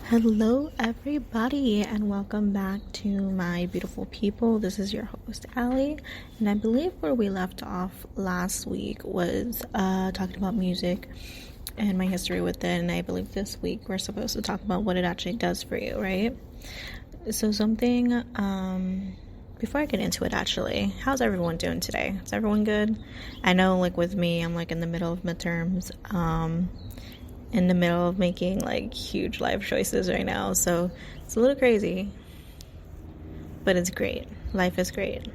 Hello, everybody, and welcome back to my beautiful people. This is your host, Allie, and I believe where we left off last week was talking about music and my history with it, and I believe this week we're supposed to talk about what it actually does for you, right? So before I get into it, actually, how's everyone doing today? Is everyone good? I know, like, with me, I'm, like, in the middle of midterms, in the middle of making like huge life choices right now, so it's a little crazy, but it's great. Life is great.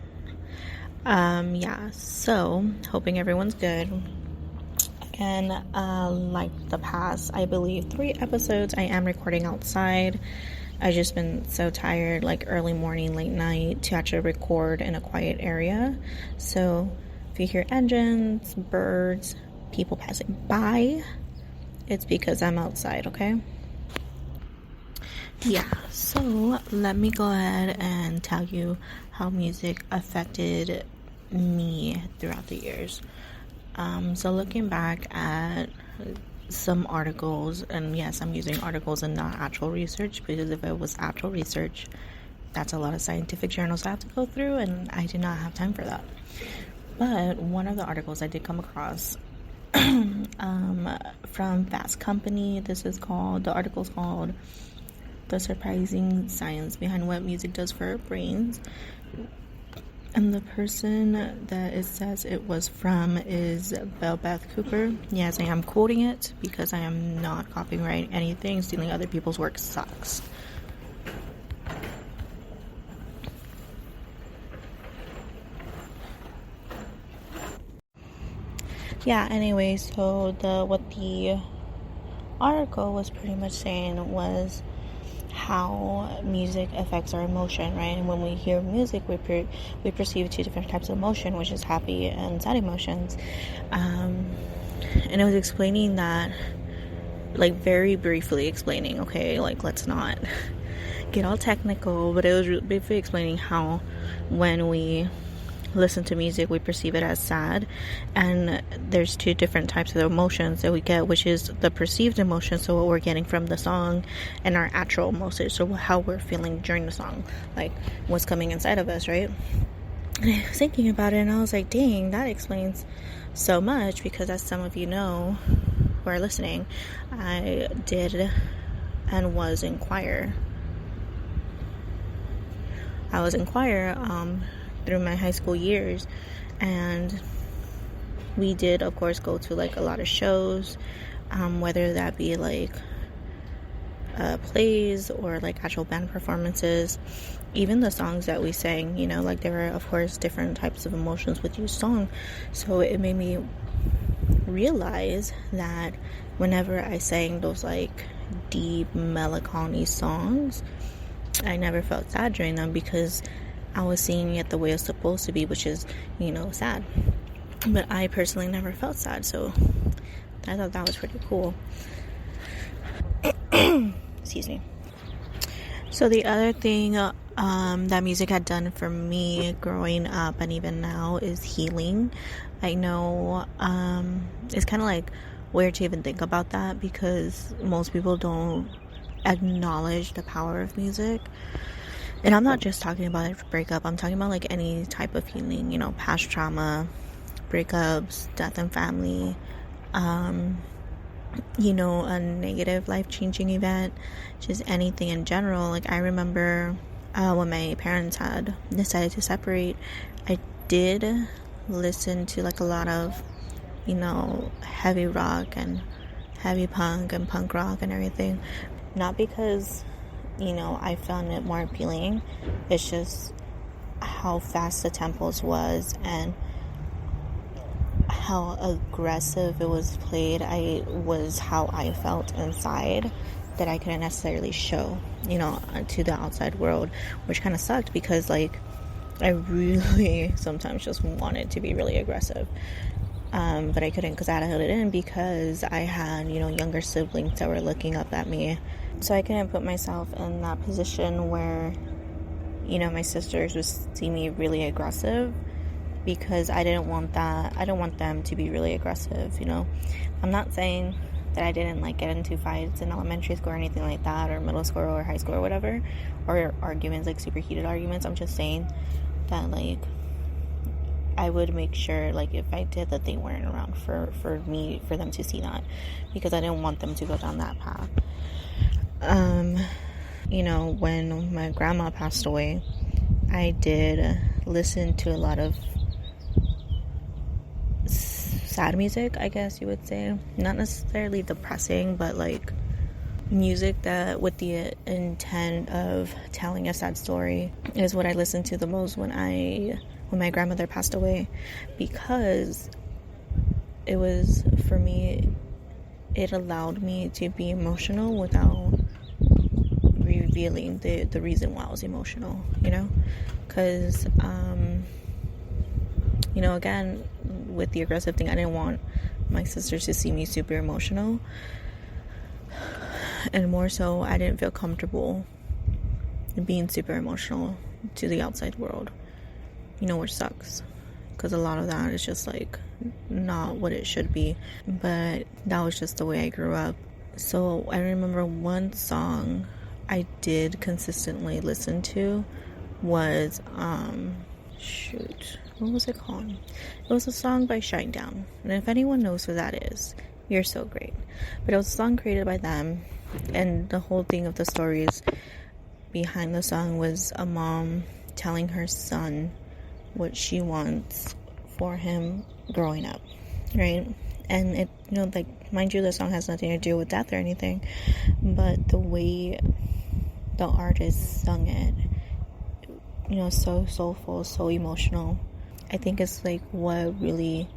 So hoping everyone's good. And like the past, I believe 3 episodes, I am recording outside. I've just been so tired, like early morning, late night, to actually record in a quiet area. So if you hear engines, birds, people passing by, it's because I'm outside, okay? Yeah, so let me go ahead and tell you how music affected me throughout the years. So looking back at some articles, and yes, I'm using articles and not actual research, because if it was actual research, that's a lot of scientific journals I have to go through, and I do not have time for that. But one of the articles I did come across from Fast Company. The article's called "The Surprising Science Behind What Music Does for Our Brains." And the person that it says it was from is Beth Cooper. Yes, I am quoting it because I am not copyrighting anything. Stealing other people's work sucks. Yeah, anyway, so what the article was pretty much saying was how music affects our emotion, right? And when we hear music, we perceive 2 different types of emotion, which is happy and sad emotions. And it was explaining that, like, very briefly explaining, okay, like, let's not get all technical, but it was briefly explaining how when we listen to music, we perceive it as sad, and there's 2 different types of emotions that we get, which is the perceived emotion, so what we're getting from the song, and our actual emotions, so how we're feeling during the song, like what's coming inside of us, right? And I was thinking about it, and I was like, dang, that explains so much, because as some of you know who are listening, I did and was in choir. I was in choir through my high school years, and we did, of course, go to like a lot of shows, whether that be like plays or like actual band performances. Even the songs that we sang, like there were, of course, different types of emotions with each song, so it made me realize that whenever I sang those like deep melancholy songs, I never felt sad during them, because I was singing it the way it's supposed to be, which is, sad. But I personally never felt sad, so I thought that was pretty cool. Excuse me. So the other thing that music had done for me growing up and even now is healing. I know it's kind of like weird to even think about that, because most people don't acknowledge the power of music. And I'm not just talking about a breakup, I'm talking about like any type of healing, past trauma, breakups, death in family, a negative life-changing event, just anything in general. Like I remember when my parents had decided to separate, I did listen to like a lot of, heavy rock and heavy punk and punk rock and everything. Not because I found it more appealing. It's just how fast the tempos was and how aggressive it was played. Was how I felt inside, that I couldn't necessarily show, to the outside world, which kind of sucked, because like I really sometimes just wanted to be really aggressive. But I couldn't, because I had to hold it in, because I had, younger siblings that were looking up at me. So I couldn't put myself in that position where, my sisters would see me really aggressive, because I didn't want that. I don't want them to be really aggressive, I'm not saying that I didn't like get into fights in elementary school or anything like that, or middle school or high school or whatever, or arguments, like super heated arguments. I'm just saying that, like, I would make sure, like, if I did, that they weren't around for them to see that, because I didn't want them to go down that path. When my grandma passed away, I did listen to a lot of sad music, I guess you would say. Not necessarily depressing, but like music that with the intent of telling a sad story is what I listened to the most when my grandmother passed away, because it was, for me, it allowed me to be emotional without revealing the reason why I was emotional, because again, with the aggressive thing, I didn't want my sisters to see me super emotional, and more so, I didn't feel comfortable being super emotional to the outside world, which sucks, because a lot of that is just like not what it should be, but that was just the way I grew up. So I remember one song I did consistently listen to was what was it called? It was a song by Shinedown, and if anyone knows who that is, you're so great. But it was a song created by them, and the whole thing of the stories behind the song was a mom telling her son what she wants for him growing up, right? And it, like, mind you, the song has nothing to do with death or anything, but the way the artist sung it, so soulful, so emotional, I think it's like what really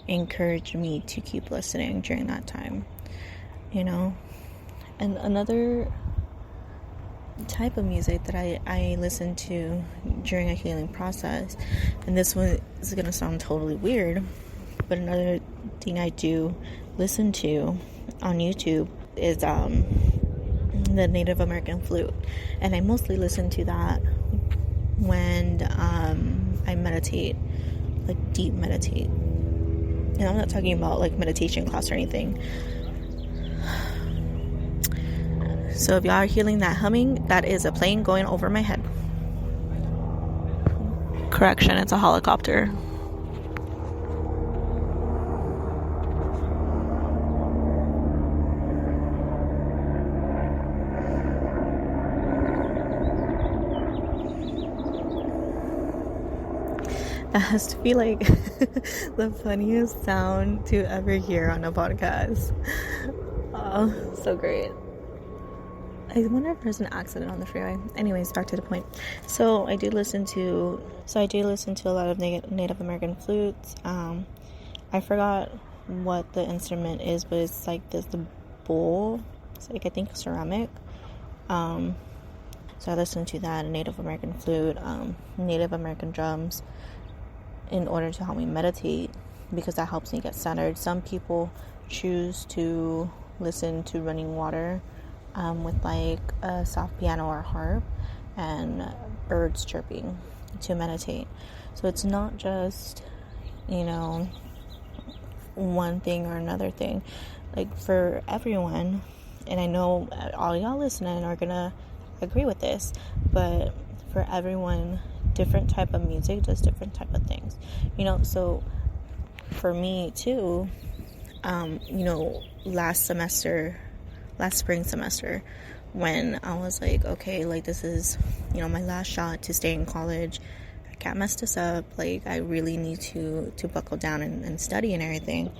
encouraged me to keep listening during that time, And another type of music that I listen to during a healing process, and this one is going to sound totally weird, but another thing I do listen to on YouTube is the Native American flute, and I mostly listen to that when I meditate, like deep meditate, and I'm not talking about like meditation class or anything. So if y'all are hearing that humming, that is a plane going over my head. Correction, it's a helicopter. That has to be like the funniest sound to ever hear on a podcast. Oh, so great. I wonder if there's an accident on the freeway. Anyways, back to the point. So I do listen to a lot of Native American flutes. I forgot what the instrument is, but it's like the bowl. It's like, I think, ceramic. So I listen to that, Native American flute, Native American drums, in order to help me meditate, because that helps me get centered. Some people choose to listen to running water with like a soft piano or harp and birds chirping to meditate. So it's not just, one thing or another thing. Like, for everyone, and I know all y'all listening are gonna agree with this, but for everyone, different type of music does different type of things, so for me too, last spring semester, when I was like, okay, like, this is, my last shot to stay in college, I can't mess this up, like, I really need to buckle down and study and everything.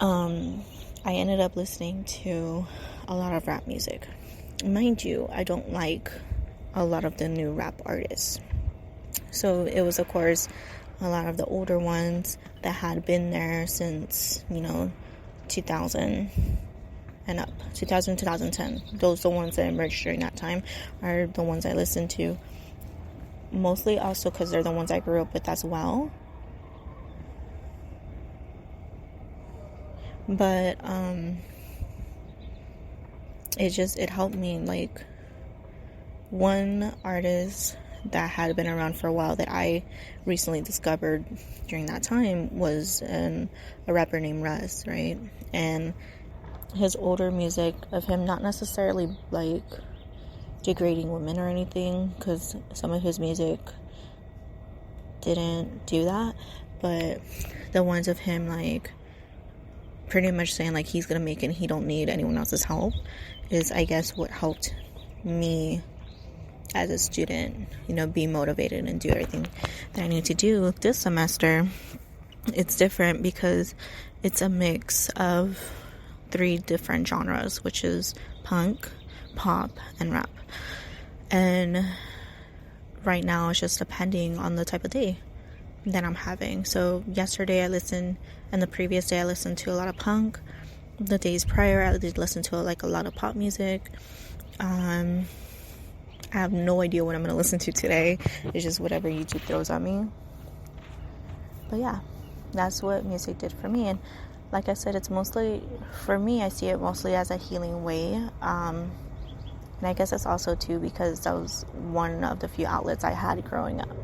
I ended up listening to a lot of rap music. Mind you, I don't like a lot of the new rap artists. So it was, of course, a lot of the older ones that had been there since, 2000 and up. 2000, 2010. Those, the ones that emerged during that time, are the ones I listened to. Mostly also because they're the ones I grew up with as well. But, it helped me, like, one artist that had been around for a while that I recently discovered during that time was a rapper named Russ, right? And his older music of him, not necessarily like degrading women or anything, because some of his music didn't do that, but the ones of him like pretty much saying like he's gonna make it and he don't need anyone else's help is, I guess, what helped me as a student, be motivated and do everything that I need to do this semester. It's different because it's a mix of 3 different genres, which is punk, pop, and rap. And right now it's just depending on the type of day that I'm having. So yesterday I listened, and the previous day I listened to a lot of punk. The days prior I did listen to a lot of pop music. I have no idea what I'm going to listen to today. It's just whatever YouTube throws at me. But yeah, that's what music did for me. And like I said, it's mostly, for me, I see it mostly as a healing way. And I guess it's also too because that was one of the few outlets I had growing up.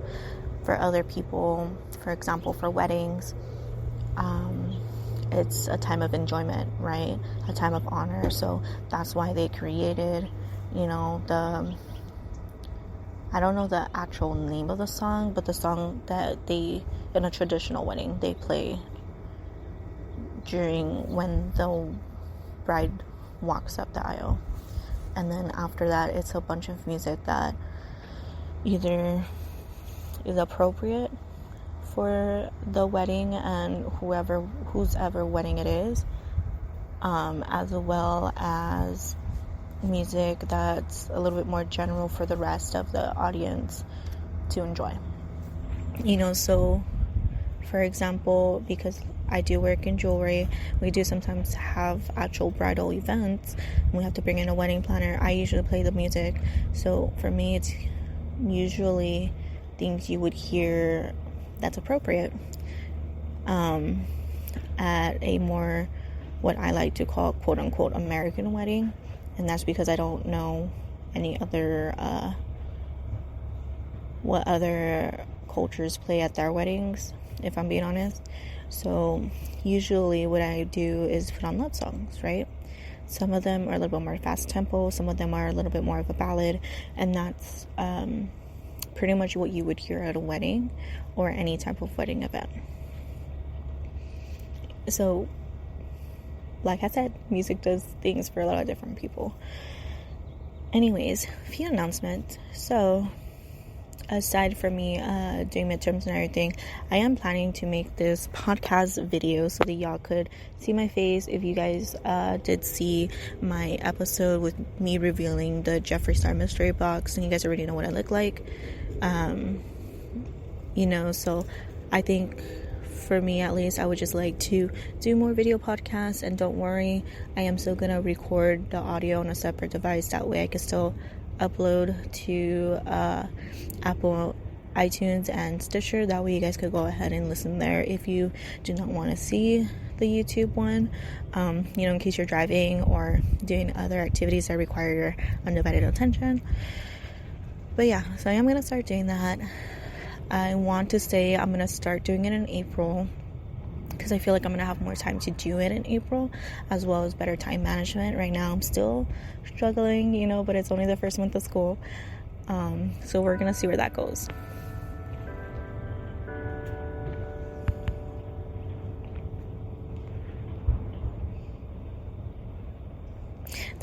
For other people, for example, for weddings, it's a time of enjoyment, right? A time of honor. So that's why they created, I don't know the actual name of the song, but the song that in a traditional wedding, they play when the bride walks up the aisle. And then after that, it's a bunch of music that either is appropriate for the wedding and whose ever wedding it is, as well as music that's a little bit more general for the rest of the audience to enjoy. So for example, because I do work in jewelry, we do sometimes have actual bridal events and we have to bring in a wedding planner. I usually play the music, so for me it's usually things you would hear that's appropriate at a more, what I like to call, quote unquote, American wedding. And that's because I don't know any other what other cultures play at their weddings, if I'm being honest. So usually what I do is put on love songs, right? Some of them are a little bit more fast tempo, some of them are a little bit more of a ballad, and that's pretty much what you would hear at a wedding or any type of wedding event. So like I said, music does things for a lot of different people. Anyways, a few announcements. So aside from me doing midterms and everything, I am planning to make this podcast video so that y'all could see my face. If you guys did see my episode with me revealing the Jeffree Star mystery box, and you guys already know what I look like, so I think for me at least, I would just like to do more video podcasts. And don't worry, I am still gonna record the audio on a separate device. That way I can still upload to Apple iTunes and Stitcher. That way you guys could go ahead and listen there if you do not want to see the YouTube one, in case you're driving or doing other activities that require your undivided attention. But yeah, so I am gonna start doing that. I want to say I'm going to start doing it in April because I feel like I'm going to have more time to do it in April, as well as better time management. Right now I'm still struggling, but it's only the first month of school. So we're going to see where that goes.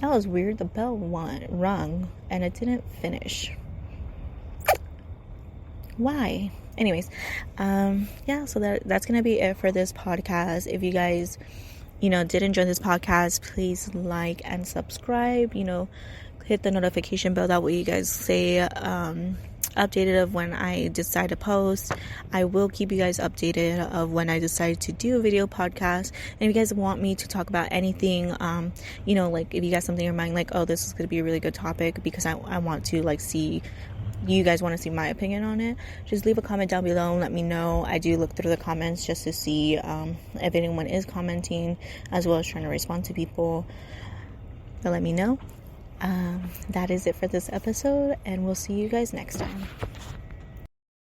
That was weird. The bell rung and it didn't finish. Why? Anyways, so that's gonna be it for this podcast. If you guys did enjoy this podcast, please like and subscribe, hit the notification bell. That way you guys stay updated of when I decide to post. I will keep you guys updated of when I decide to do a video podcast. And if you guys want me to talk about anything, like if you got something in mind, like, oh, this is going to be a really good topic, because I want to see, you guys want to see my opinion on it, just leave a comment down below and let me know. I do look through the comments just to see if anyone is commenting, as well as trying to respond to people. But let me know. That is it for this episode, and we'll see you guys next time.